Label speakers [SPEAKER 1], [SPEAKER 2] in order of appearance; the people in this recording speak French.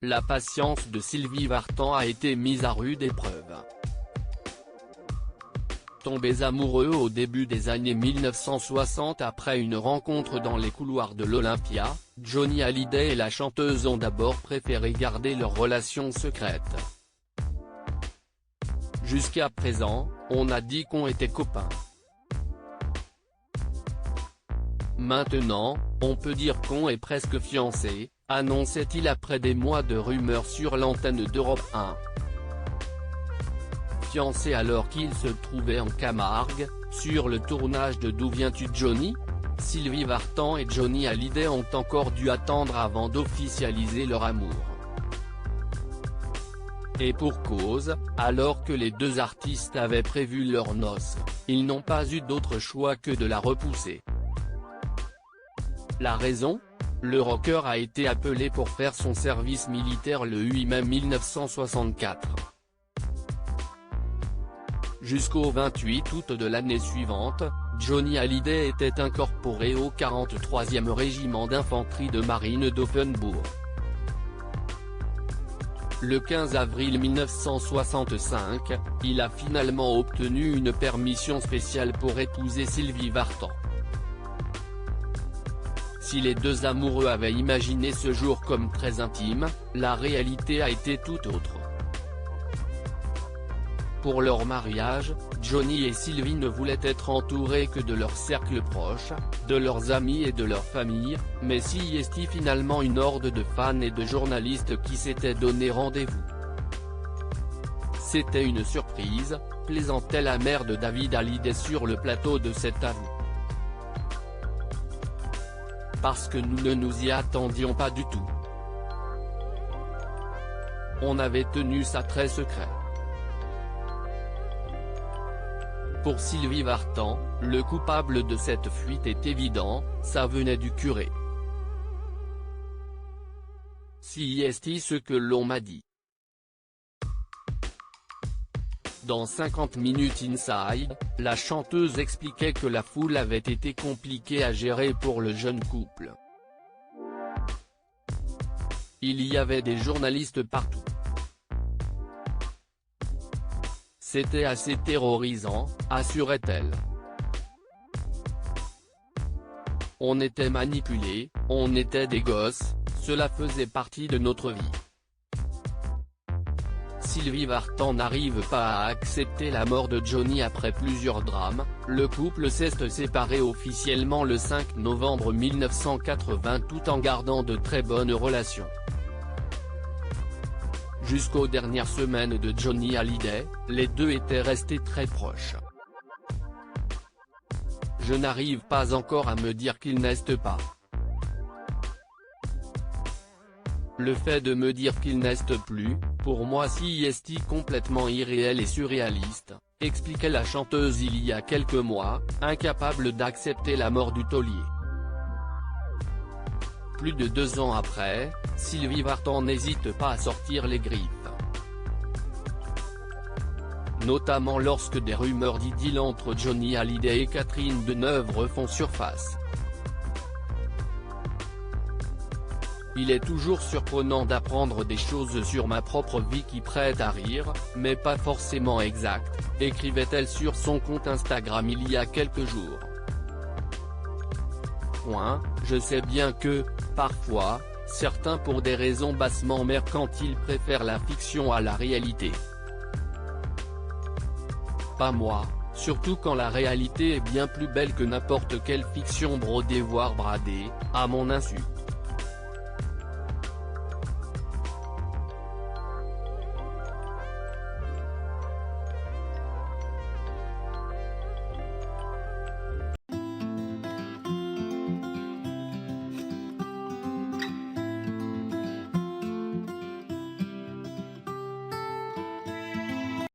[SPEAKER 1] la patience de Sylvie Vartan a été mise à rude épreuve. Tombés amoureux au début des années 1960 après une rencontre dans les couloirs de l'Olympia, Johnny Hallyday et la chanteuse ont d'abord préféré garder leur relation secrète. Jusqu'à présent, on a dit qu'on était copains. Maintenant, on peut dire qu'on est presque fiancés, annonçait-il après des mois de rumeurs sur l'antenne d'Europe 1. Fiancés alors qu'ils se trouvaient en Camargue, sur le tournage de D'où viens-tu Johnny ? Sylvie Vartan et Johnny Hallyday ont encore dû attendre avant d'officialiser leur amour. Et pour cause, alors que les deux artistes avaient prévu leurs noces, ils n'ont pas eu d'autre choix que de la repousser. La raison ? Le rocker a été appelé pour faire son service militaire le 8 mai 1964. Jusqu'au 28 août de l'année suivante, Johnny Hallyday était incorporé au 43e régiment d'infanterie de marine d'Offenbourg. Le 15 avril 1965, il a finalement obtenu une permission spéciale pour épouser Sylvie Vartan. Si les deux amoureux avaient imaginé ce jour comme très intime, la réalité a été tout autre. Pour leur mariage, Johnny et Sylvie ne voulaient être entourés que de leur cercle proche, de leurs amis et de leur famille, mais s'y est finalement une horde de fans et de journalistes qui s'étaient donné rendez-vous. C'était une surprise, plaisantait la mère de David Hallyday sur le plateau de cet avou. Parce que nous ne nous y attendions pas du tout. On avait tenu ça très secret. Pour Sylvie Vartan, le coupable de cette fuite est évident, ça venait du curé. Si est ce que l'on m'a dit. Dans 50 Minutes Inside, la chanteuse expliquait que la foule avait été compliquée à gérer pour le jeune couple. Il y avait des journalistes partout. C'était assez terrorisant, assurait-elle. On était manipulés, on était des gosses, cela faisait partie de notre vie. Sylvie Vartan n'arrive pas à accepter la mort de Johnny après plusieurs drames, le couple s'est séparé officiellement le 5 novembre 1980 tout en gardant de très bonnes relations. Jusqu'aux dernières semaines de Johnny Hallyday, les deux étaient restés très proches. Je n'arrive pas encore à me dire qu'ils n'est pas. Le fait de me dire qu'il n'est plus, pour moi si est complètement irréel et surréaliste, expliquait la chanteuse il y a quelques mois, incapable d'accepter la mort du taulier. Plus de 2 ans après, Sylvie Vartan n'hésite pas à sortir les griffes. Notamment lorsque des rumeurs d'idylle entre Johnny Hallyday et Catherine Deneuve refont surface. Il est toujours surprenant d'apprendre des choses sur ma propre vie qui prêtent à rire, mais pas forcément exactes, écrivait-elle sur son compte Instagram il y a quelques jours. Je sais bien que, parfois, certains pour des raisons bassement mercantiles préfèrent la fiction à la réalité. Pas moi, surtout quand la réalité est bien plus belle que n'importe quelle fiction brodée voire bradée, à mon insu.